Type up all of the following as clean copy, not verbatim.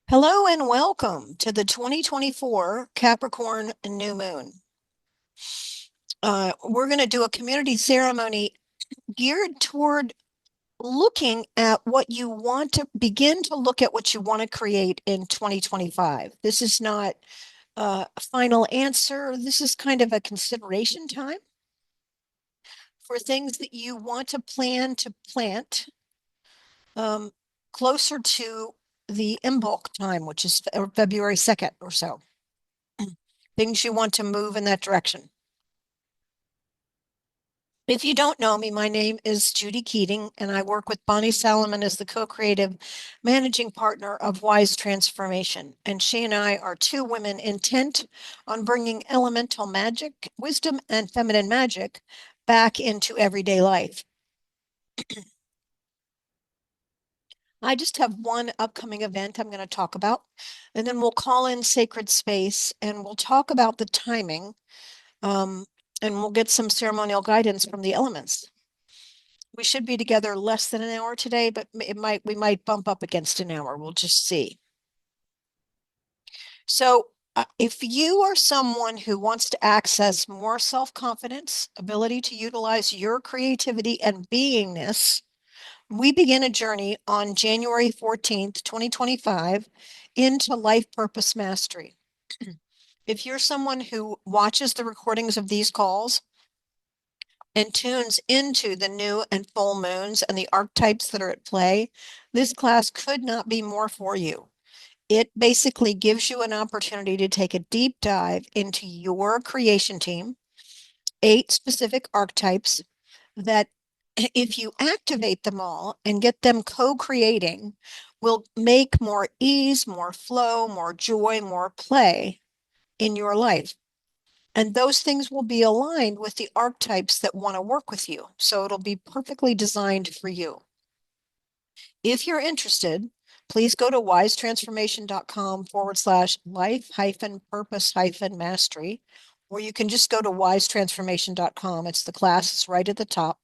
Hello and welcome to the 2024 Capricorn new moon. We're going to do a community ceremony geared toward looking at what you want to begin to look at what you want to create in 2025. This is not a final answer. This is kind of a consideration time for things that you want to plan to plant um, closer to the Imbolc time, which is February 2nd or so. Things you want to move in that direction. If you don't know me, my name is Judy Keating, and I work with Bonnie Salomon as the co-creative managing partner of Wise Transformation. And she and I are two women intent on bringing elemental magic, wisdom, and feminine magic back into everyday life. I just have one upcoming event I'm going to talk about, and then we'll call in Sacred Space and we'll talk about the timing, um, and we'll get some ceremonial guidance from the elements. We should be together less than an hour today, but we might bump up against an hour. We'll just see. So, if you are someone who wants to access more self-confidence, ability to utilize your creativity and beingness, we begin a journey on January 14th, 2025 into life purpose mastery. If you're someone who watches the recordings of these calls and tunes into the new and full moons and the archetypes that are at play, this class could not be more for you. It basically gives you an opportunity to take a deep dive into your creation team, 8 specific archetypes that, if you activate them all and get them co-creating, will make more ease, more flow, more joy, more play in your life. And those things will be aligned with the archetypes that want to work with you. So it'll be perfectly designed for you. If you're interested, please go to wisetransformation.com/life-purpose-mastery, or you can just go to wisetransformation.com. It's the class, it's right at the top,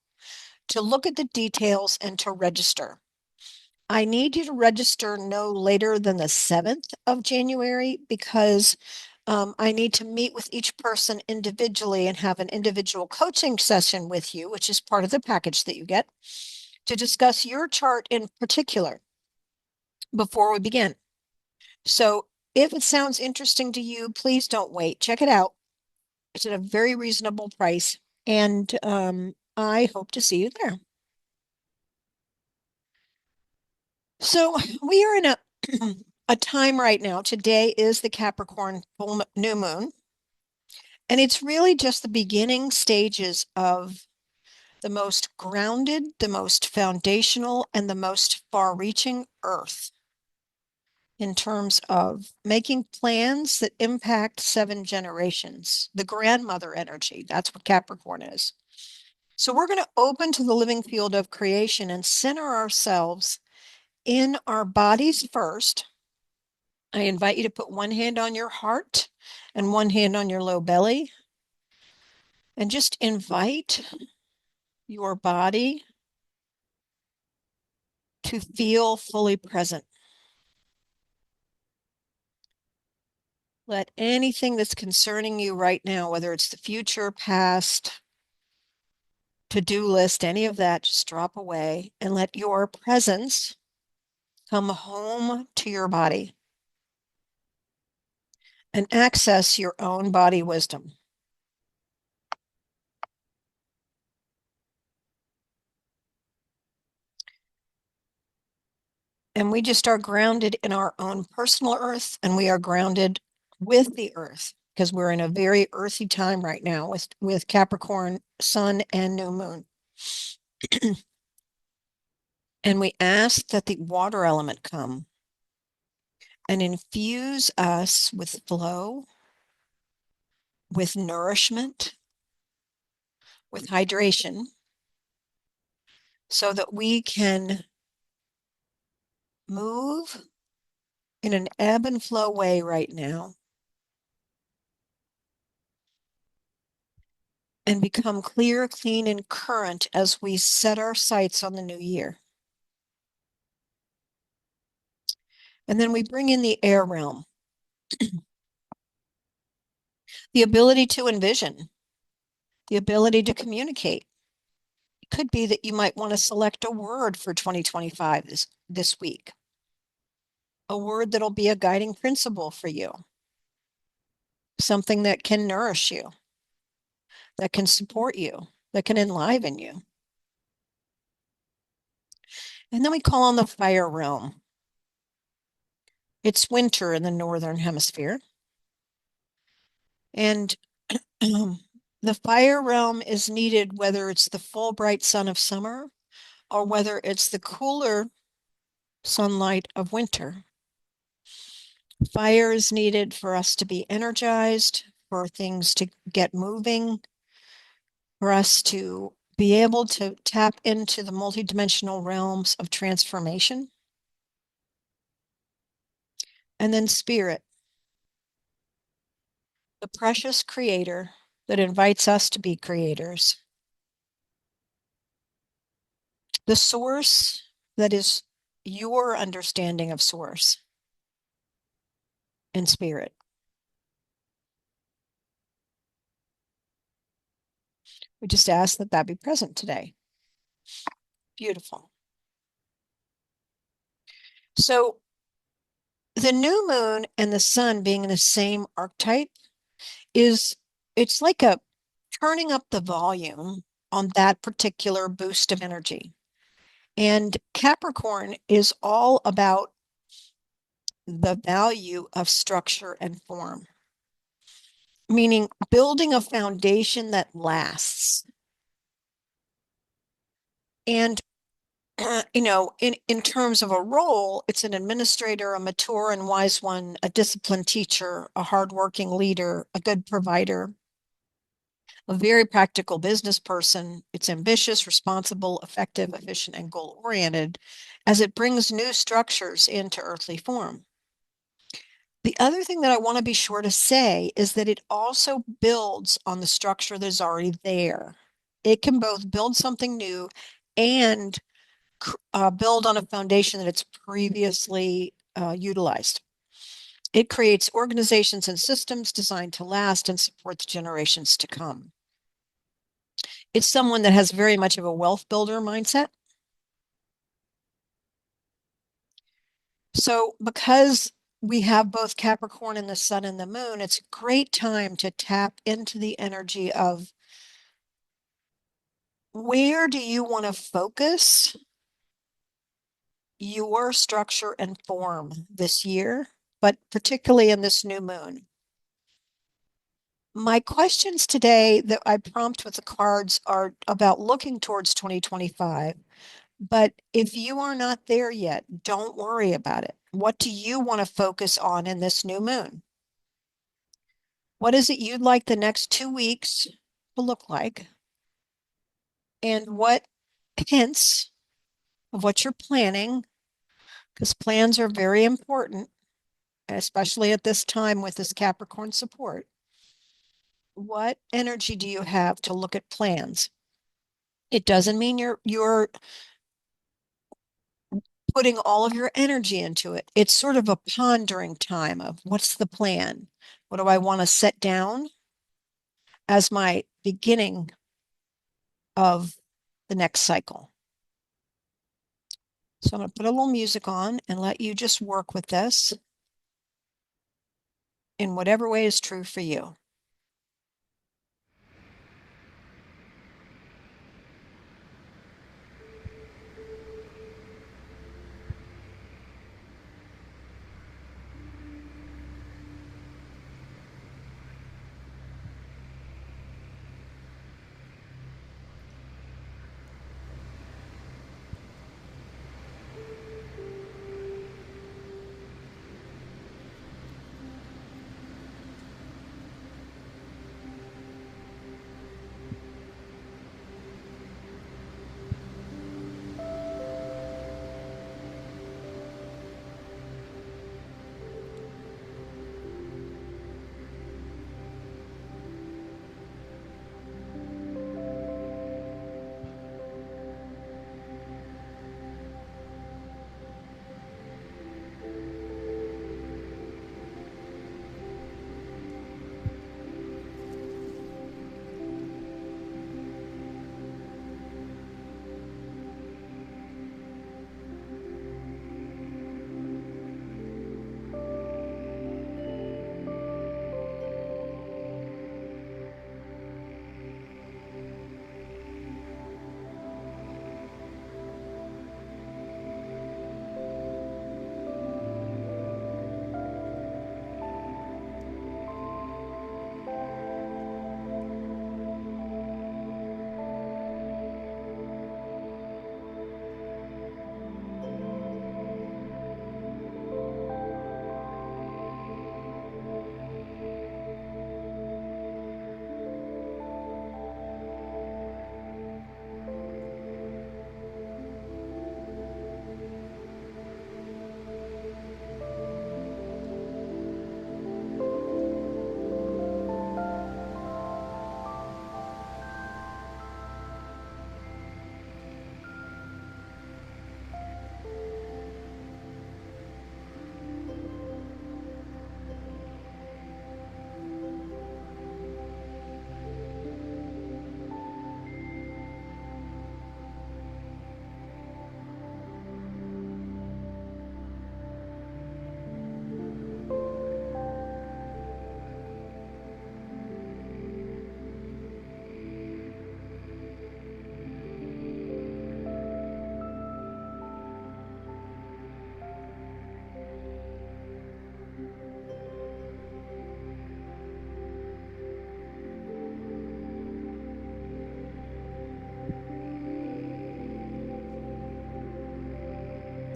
to look at the details and to register. I need you to register no later than the 7th of January because I need to meet with each person individually and have an individual coaching session with you, which is part of the package that you get, to discuss your chart in particular before we begin. So if it sounds interesting to you, please don't wait. Check it out. It's at a very reasonable price, and I hope to see you there. So we are in a time right now. Today is the Capricorn full new moon, and it's really just the beginning stages of the most grounded, the most foundational, and the most far-reaching Earth in terms of making plans that impact 7 generations, the grandmother energy. That's what Capricorn is. So we're going to open to the living field of creation and center ourselves in our bodies first. I invite you to put one hand on your heart and one hand on your low belly, and just invite your body to feel fully present. Let anything that's concerning you right now, whether it's the future, past, to-do list, any of that, just drop away and let your presence come home to your body and access your own body wisdom. And we just are grounded in our own personal earth, and we are grounded with the earth because we're in a very earthy time right now with Capricorn, sun, and new moon. And we ask that the water element come and infuse us with flow, with nourishment, with hydration, so that we can move in an ebb and flow way right now and become clear, clean, and current as we set our sights on the new year. And then we bring in the air realm, the ability to envision, the ability to communicate. It could be that you might want to select a word for 2025 this week, a word that'll be a guiding principle for you, something that can nourish you, that can support you, that can enliven you. And then we call on the fire realm. It's winter in the northern hemisphere. And the fire realm is needed whether it's the full bright sun of summer or whether it's the cooler sunlight of winter. Fire is needed for us to be energized, for things to get moving, for us to be able to tap into the multidimensional realms of transformation. And then spirit, the precious creator that invites us to be creators. The source that is your understanding of source and spirit. We just ask that that be present today. Beautiful. So the new moon and the sun being in the same archetype is, it's like a turning up the volume on that particular boost of energy. And Capricorn is all about the value of structure and form, meaning building a foundation that lasts. And in terms of a role, it's an administrator, a mature and wise one, a disciplined teacher, a hardworking leader, a good provider, a very practical business person. It's ambitious, responsible, effective, efficient, and goal-oriented as it brings new structures into earthly form. The other thing that I want to be sure to say is that it also builds on the structure that is already there. It can both build something new and build on a foundation that it's previously utilized. It creates organizations and systems designed to last and support the generations to come. It's someone that has very much of a wealth builder mindset. So because we have both Capricorn and the sun and the moon, it's a great time to tap into the energy of where do you want to focus your structure and form this year, but particularly in this new moon. My questions today that I prompt with the cards are about looking towards 2025. But if you are not there yet, don't worry about it. What do you want to focus on in this new moon? What is it you'd like the next 2 weeks to look like? And what hints of what you're planning, because plans are very important, especially at this time with this Capricorn support. What energy do you have to look at plans? It doesn't mean you're putting all of your energy into it. It's sort of a pondering time of what's the plan? What do I want to set down as my beginning of the next cycle? So I'm going to put a little music on and let you just work with this in whatever way is true for you.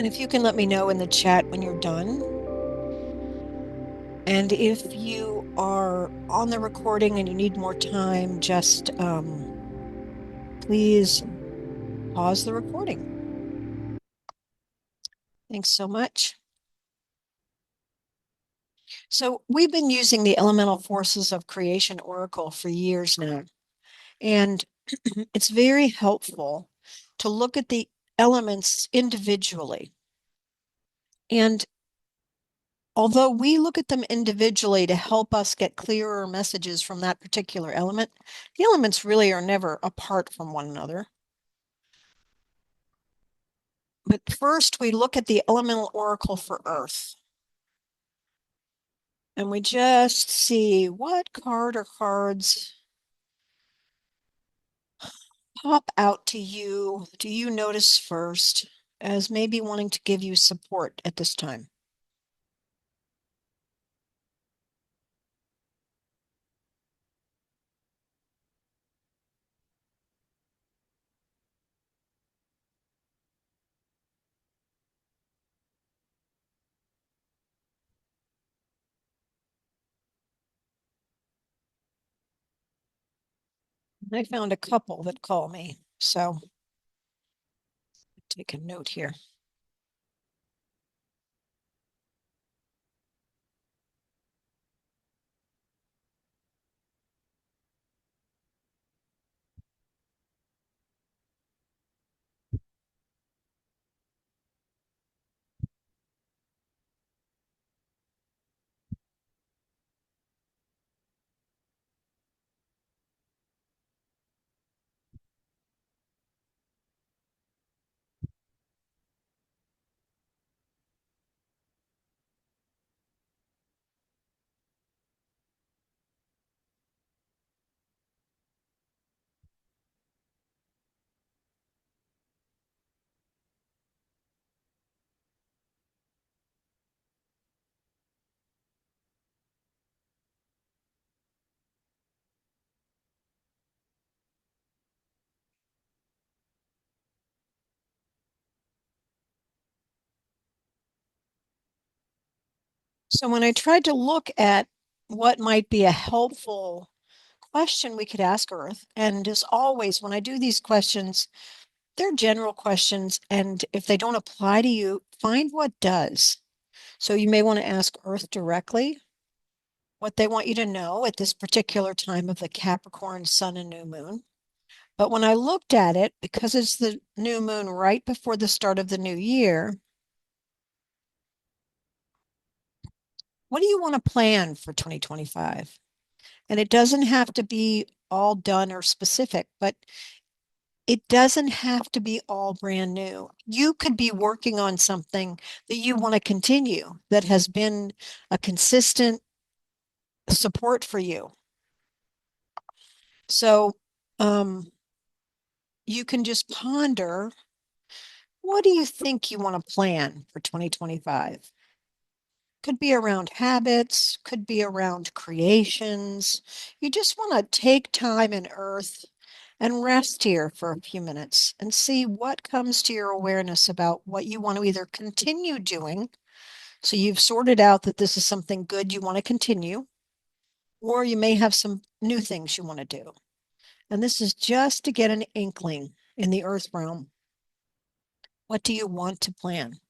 And if you can let me know in the chat when you're done. And if you are on the recording and you need more time, just please pause the recording. Thanks so much. So we've been using the Elemental Forces of Creation Oracle for years now, and it's very helpful to look at the elements individually. And although we look at them individually to help us get clearer messages from that particular element, the elements really are never apart from one another. But first, we look at the elemental oracle for Earth. And we just see what card or cards pop out to you. Do you notice first as maybe wanting to give you support at this time? I found a couple that call me. So take a note here. So when I tried to look at what might be a helpful question we could ask Earth, and as always, when I do these questions, they're general questions, and if they don't apply to you, find what does. So you may want to ask Earth directly what they want you to know at this particular time of the Capricorn sun and new moon. But when I looked at it, because it's the new moon right before the start of the new year, what do you want to plan for 2025? And it doesn't have to be all done or specific, but it doesn't have to be all brand new. You could be working on something that you want to continue that has been a consistent support for you. So you can just ponder, what do you think you want to plan for 2025? Could be around habits, could be around creations. You just want to take time in Earth and rest here for a few minutes and see what comes to your awareness about what you want to either continue doing. So you've sorted out that this is something good you want to continue, or you may have some new things you want to do. And this is just to get an inkling in the Earth realm. What do you want to plan?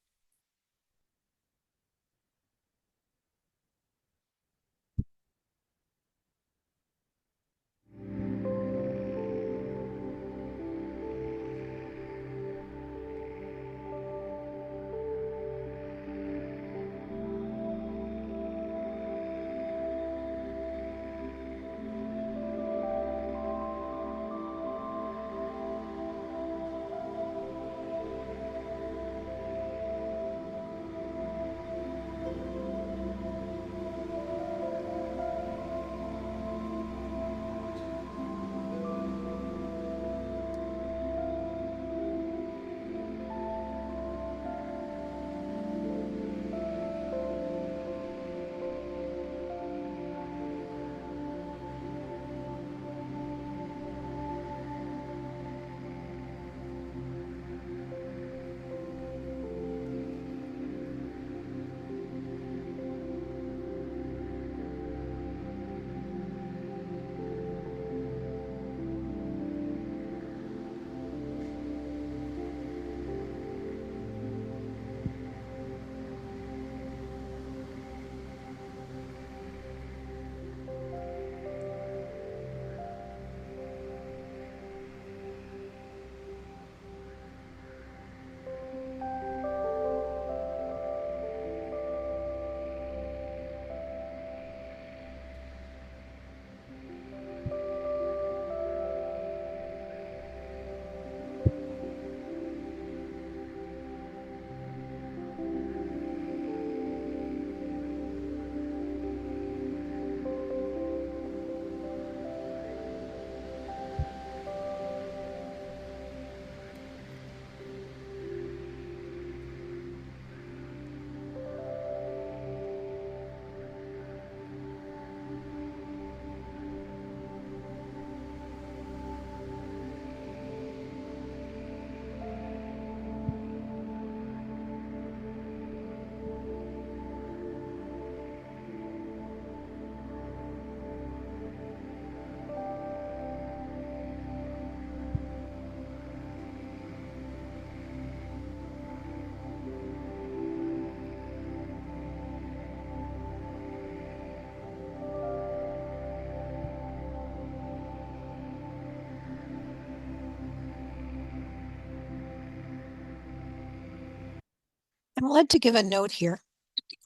I'm led to give a note here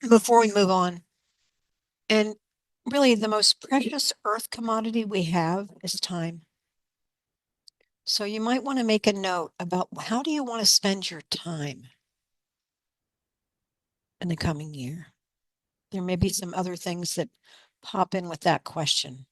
before we move on. And really, the most precious earth commodity we have is time. So you might want to make a note about how do you want to spend your time in the coming year? There may be some other things that pop in with that question.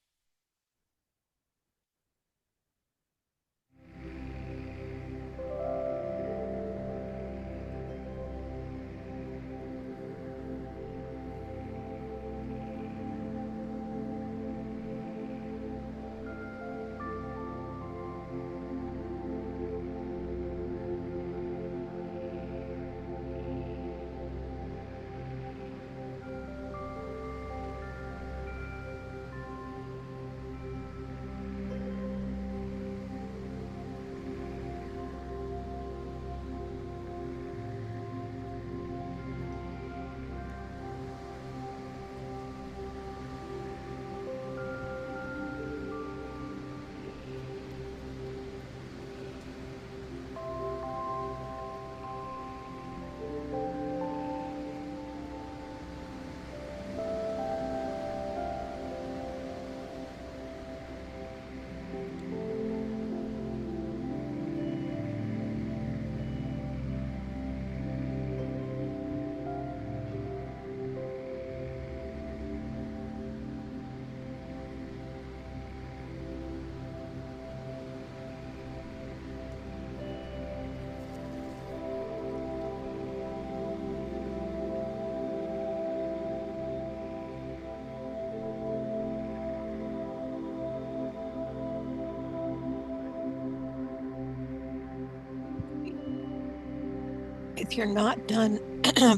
If you're not done,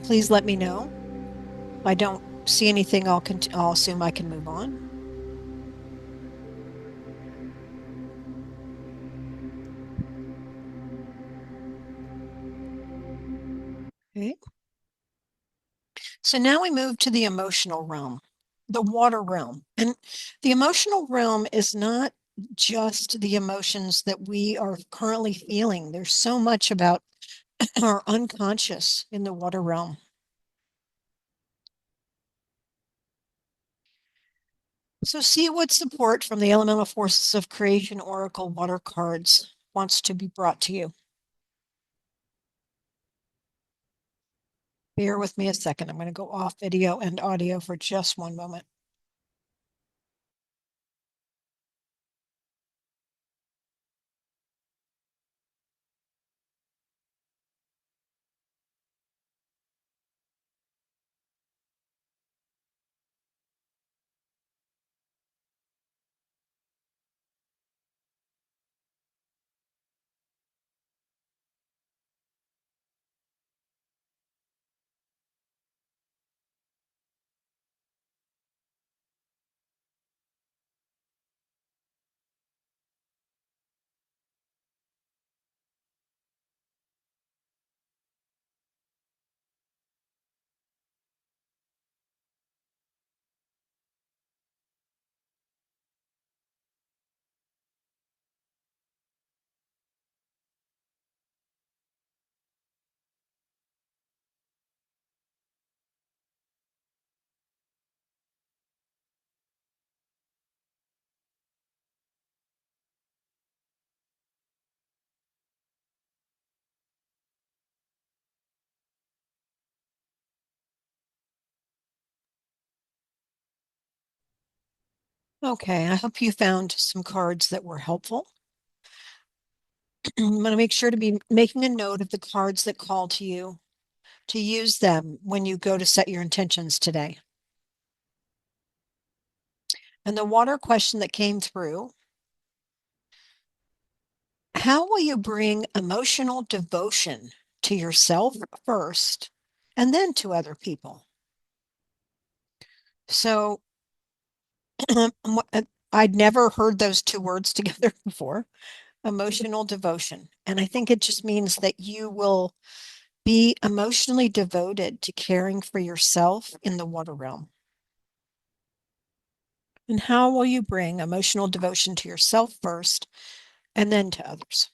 please let me know. If I don't see anything, I'll assume I can move on. Okay. So now we move to the emotional realm, the water realm. And the emotional realm is not just the emotions that we are currently feeling. There's so much about our unconscious in the water realm. So see what support from the elemental forces of creation oracle water cards wants to be brought to you. Bear with me a second. I'm going to go off video and audio for just one moment. Okay, I hope you found some cards that were helpful. I'm going to make sure to be making a note of the cards that call to you to use them when you go to set your intentions today. And the water question that came through, how will you bring emotional devotion to yourself first and then to other people? So I'd never heard those two words together before, emotional devotion. And I think it just means that you will be emotionally devoted to caring for yourself in the water realm. And how will you bring emotional devotion to yourself first and then to others?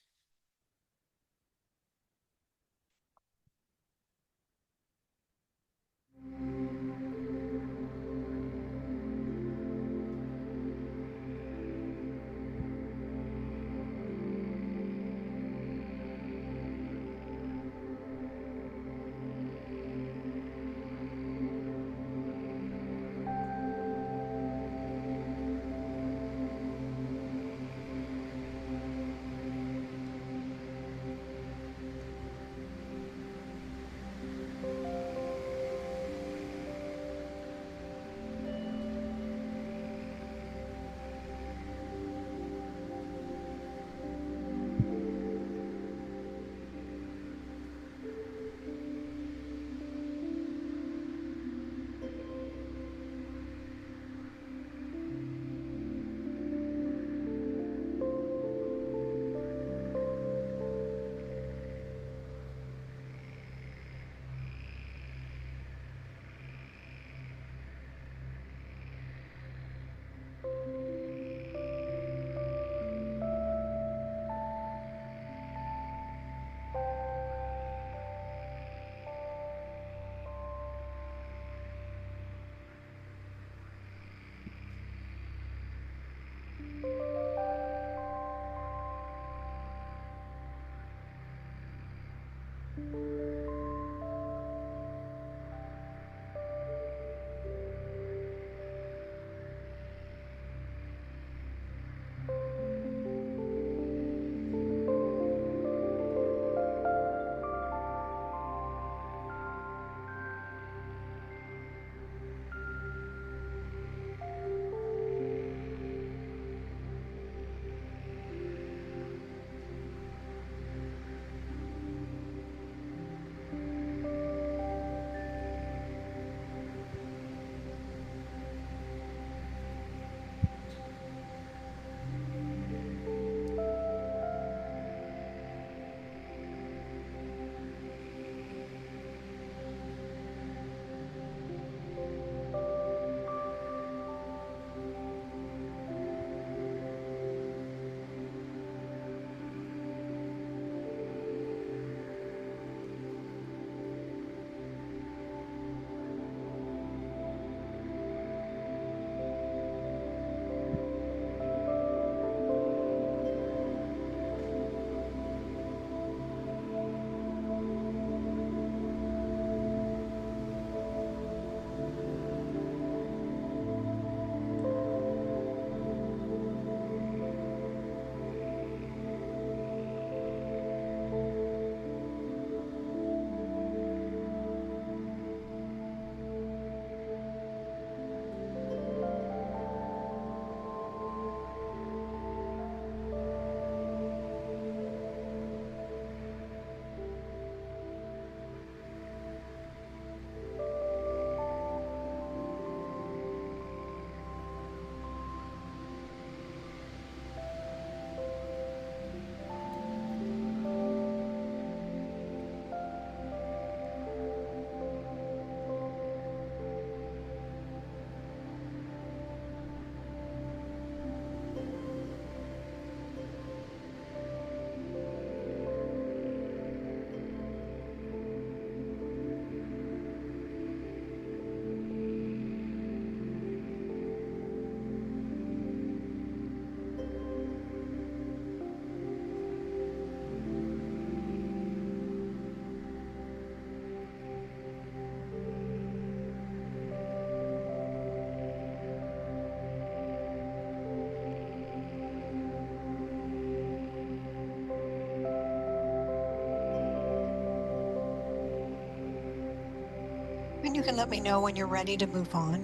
can let me know when you're ready to move on.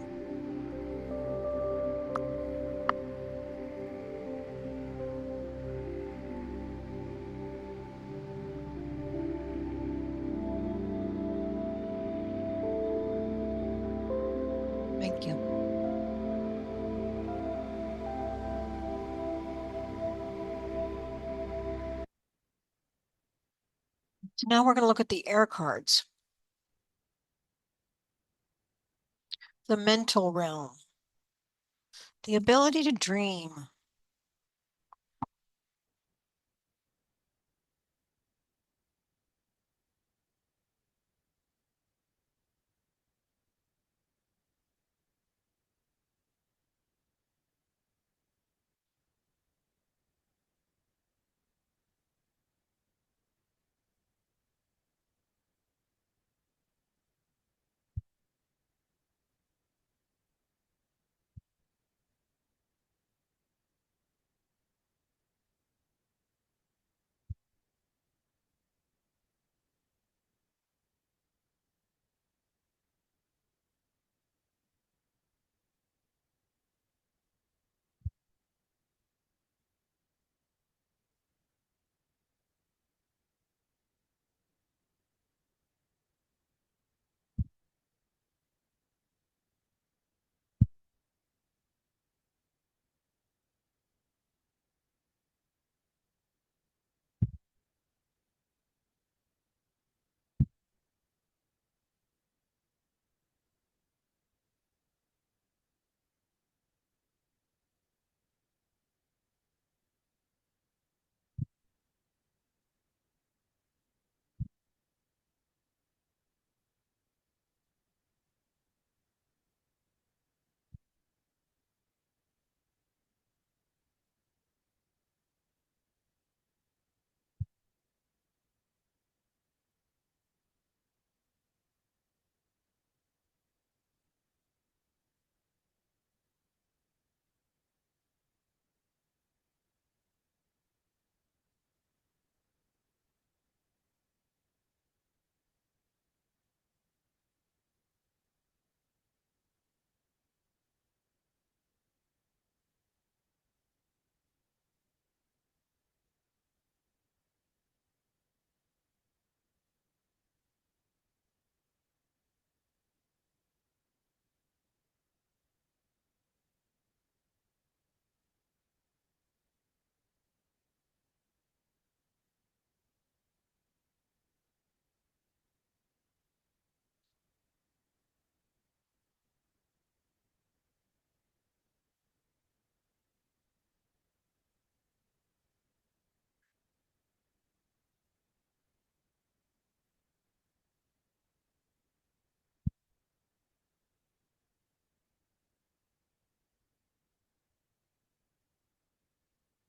Thank you. So now we're going to look at the air cards. The mental realm. The ability to dream.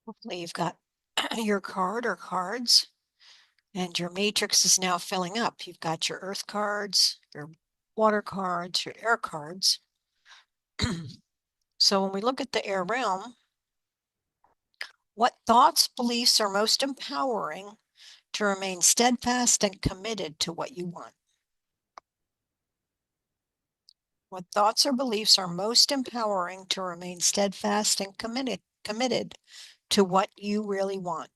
Hopefully you've got your card or cards, and your matrix is now filling up. You've got your earth cards, your water cards, your air cards. So when we look at the air realm, what thoughts, beliefs are most empowering to remain steadfast and committed to what you want? What thoughts or beliefs are most empowering to remain steadfast and committed to what you really want?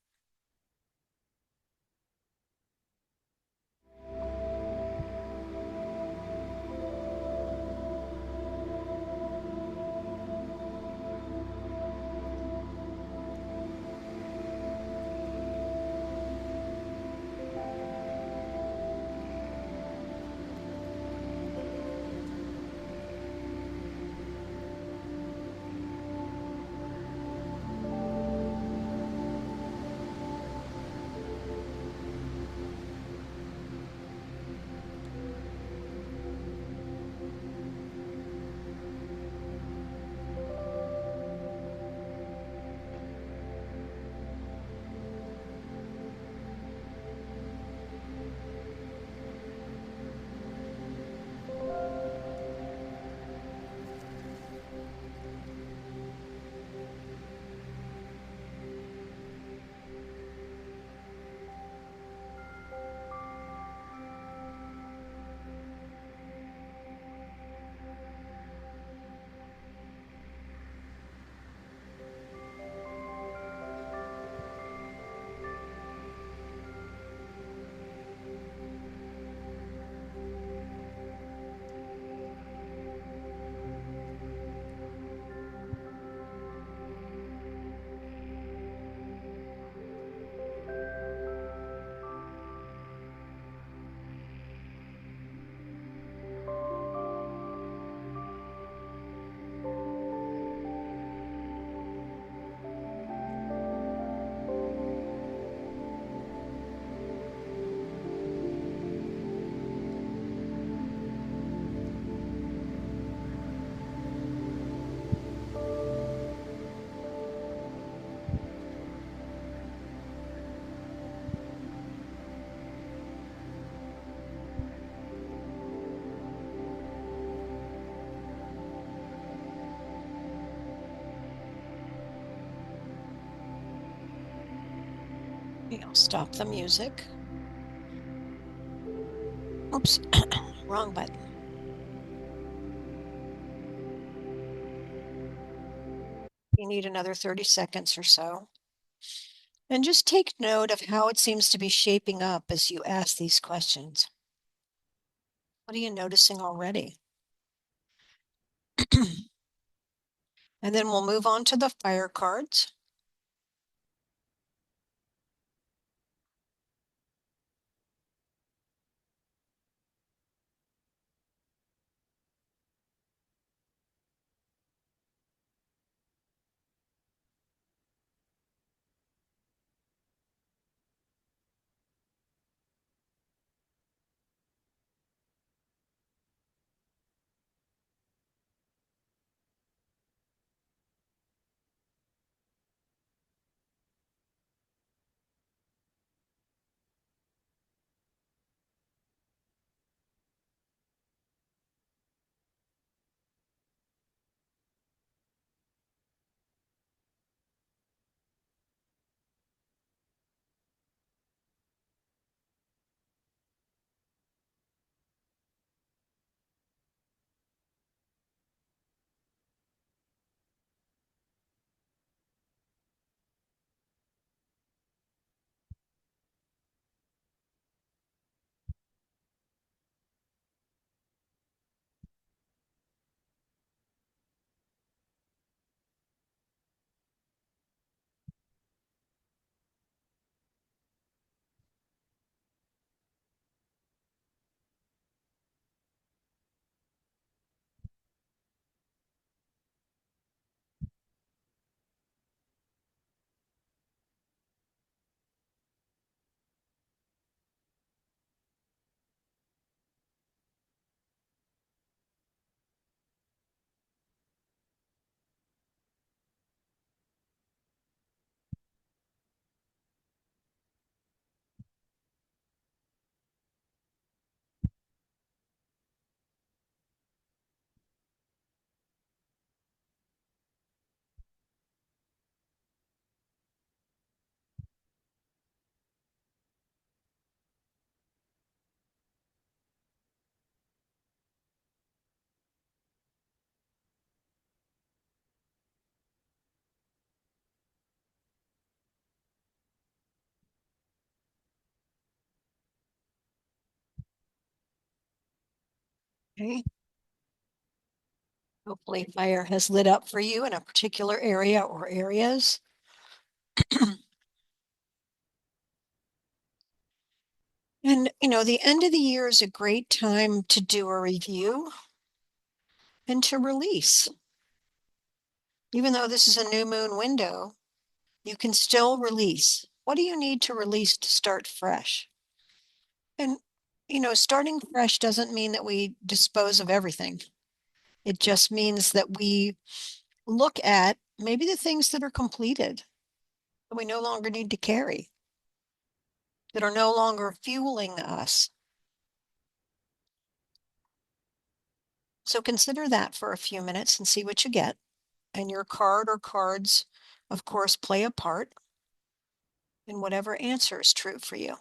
I'll stop the music. Oops, wrong button. You need another 30 seconds or so. And just take note of how it seems to be shaping up as you ask these questions. What are you noticing already? And then we'll move on to the fire cards. Okay. Hopefully fire has lit up for you in a particular area or areas. And, the end of the year is a great time to do a review and to release. Even though this is a new moon window, you can still release. What do you need to release to start fresh? And, starting fresh doesn't mean that we dispose of everything. It just means that we look at maybe the things that are completed that we no longer need to carry, that are no longer fueling us. So consider that for a few minutes and see what you get. And your card or cards, of course, play a part in whatever answer is true for you.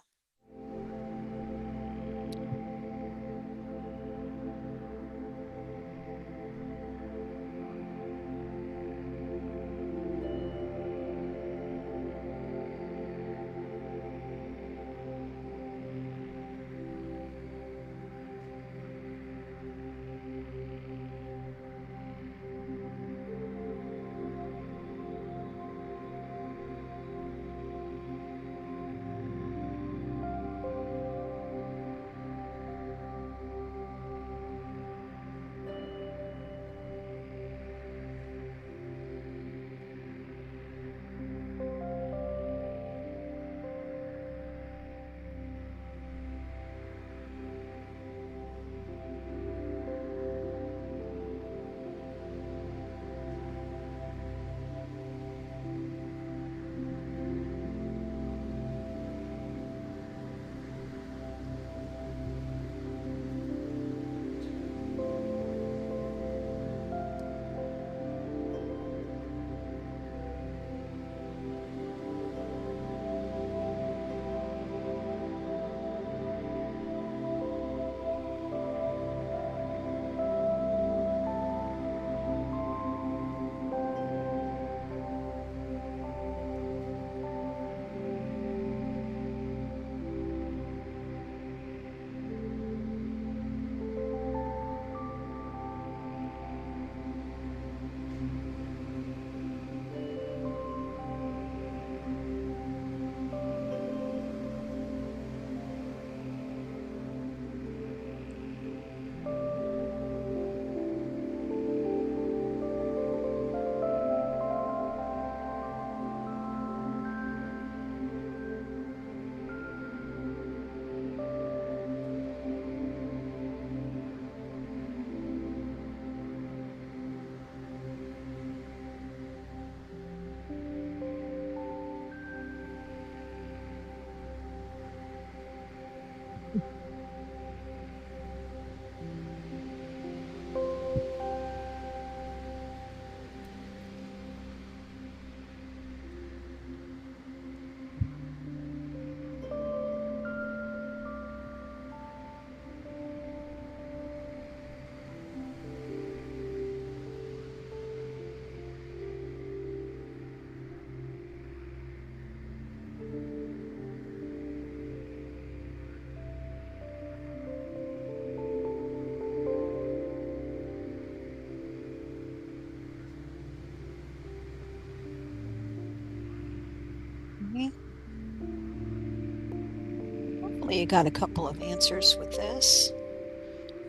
Hopefully you got a couple of answers with this.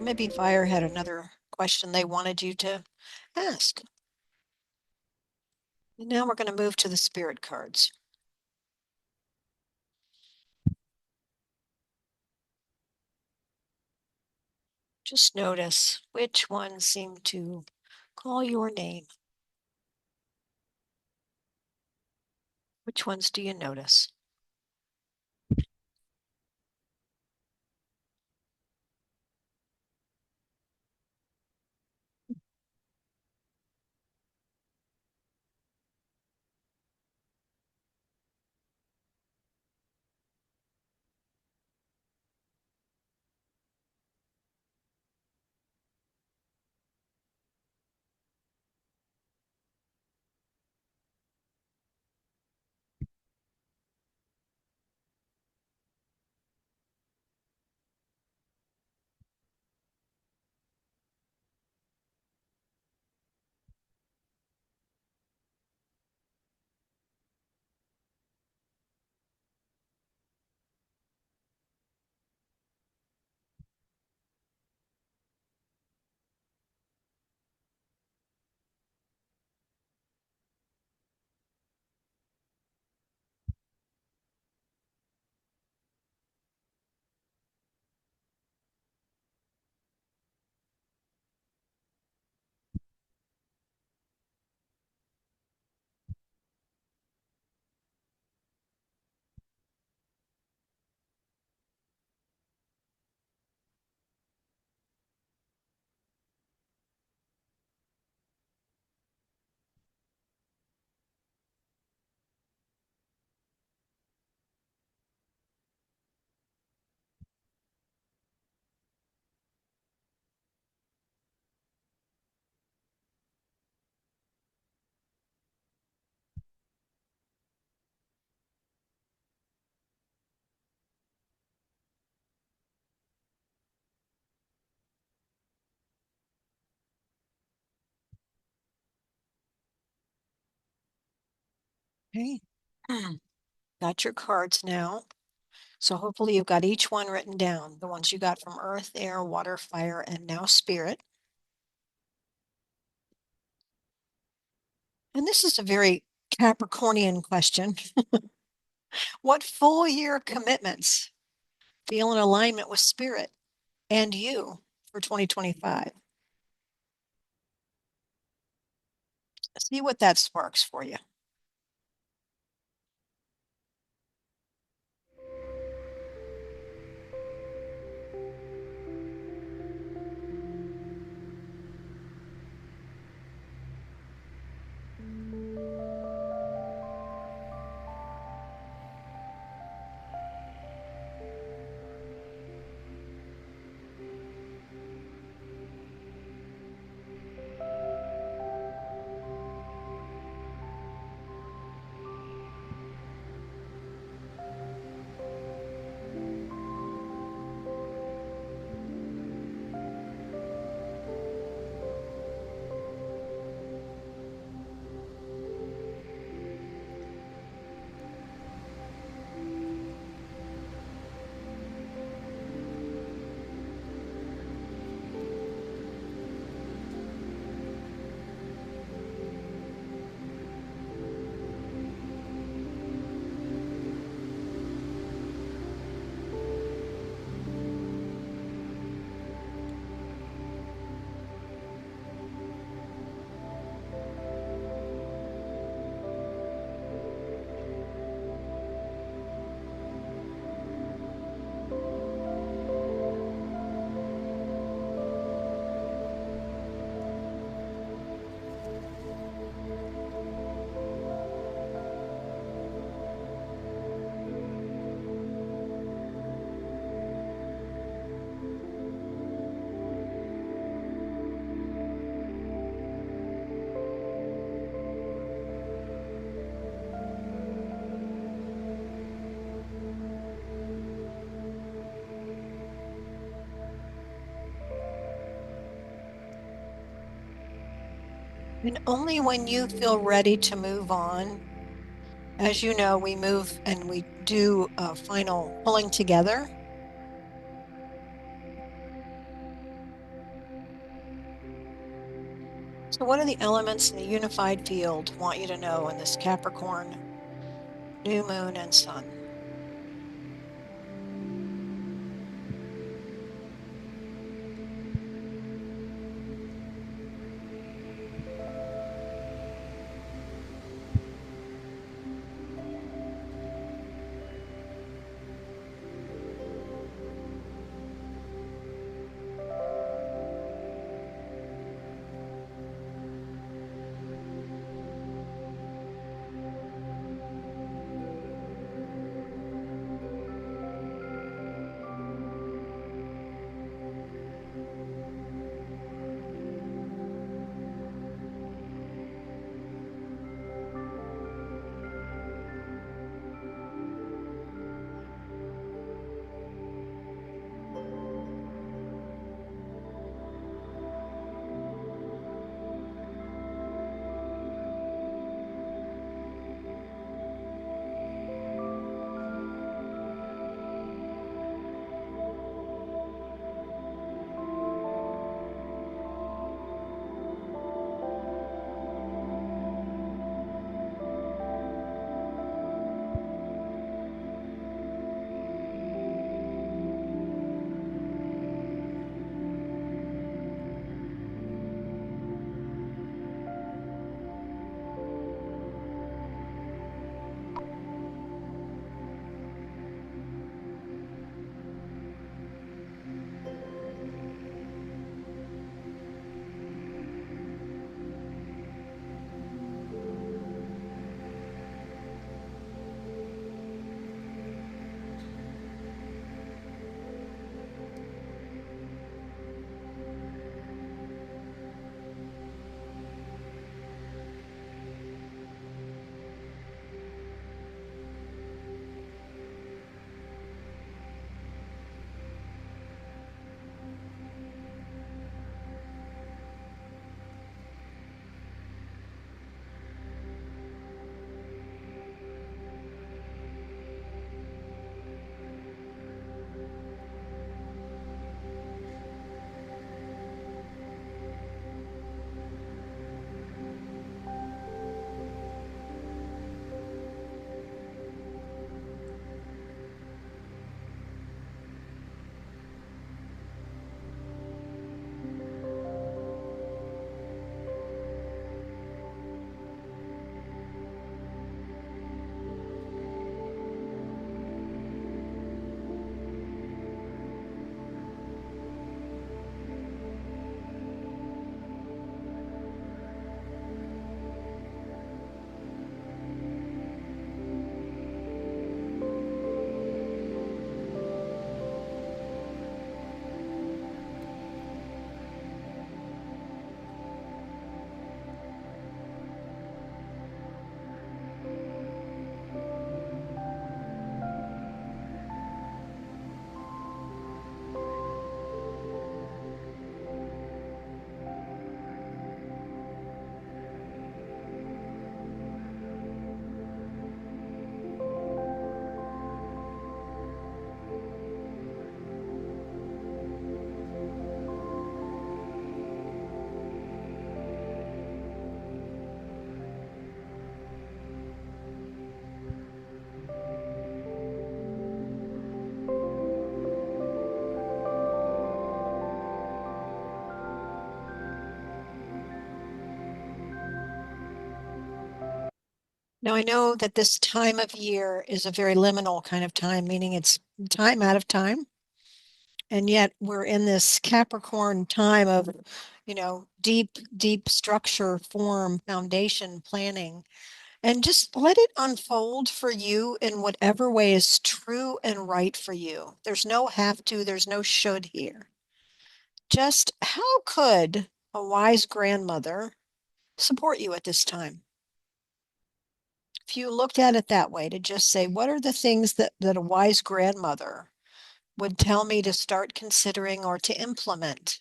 Maybe Fire had another question they wanted you to ask. And now we're going to move to the spirit cards. Just notice which ones seem to call your name. Which ones do you notice? Okay. Got your cards now. So hopefully you've got each one written down, the ones you got from earth, air, water, fire, and now spirit. And this is a very Capricornian question. What full year commitments feel in alignment with spirit and you for 2025? See what that sparks for you. And only when you feel ready to move on, as you know, we move and we do a final pulling together. So what are the elements in the unified field want you to know in this Capricorn new moon and sun? Now, I know that this time of year is a very liminal kind of time, meaning it's time out of time. And yet we're in this Capricorn time of, deep, deep structure, form, foundation, planning, and just let it unfold for you in whatever way is true and right for you. There's no have to, there's no should here. Just how could a wise grandmother support you at this time? If you looked at it that way, to just say, what are the things that a wise grandmother would tell me to start considering or to implement?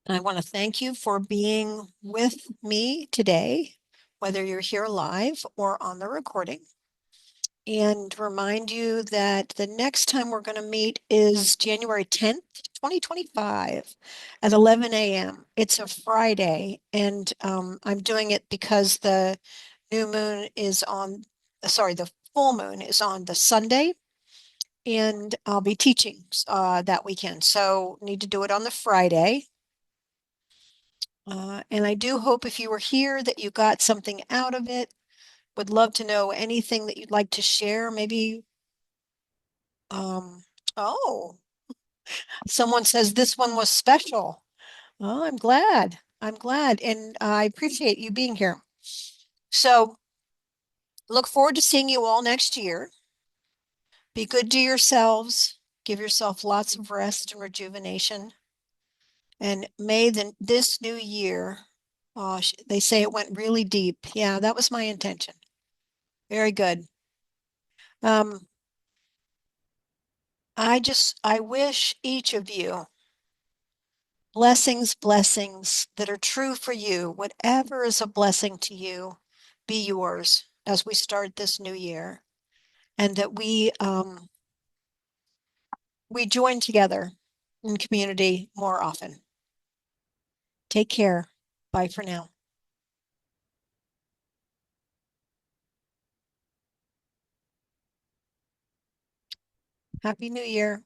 I want to thank you for being with me today, whether you're here live or on the recording. and remind you that the next time we're going to meet is January 10th, 2025 at 11 a.m. It's a Friday, and I'm doing it because the new moon is on, sorry, the full moon is on the Sunday, and I'll be teaching that weekend. So need to do it on the Friday. And I do hope if you were here that you got something out of it. Would love to know anything that you'd like to share. Maybe, um, oh, someone says this one was special. Oh, I'm glad. I'm glad. And I appreciate you being here. So look forward to seeing you all next year. Be good to yourselves. Give yourself lots of rest and rejuvenation. And may this new year, they say it went really deep. Yeah, that was my intention. Very good. Um, I wish each of you blessings, blessings that are true for you. Whatever is a blessing to you, be yours as we start this new year, and that we join together in community more often. Take care. Bye for now. Happy New Year.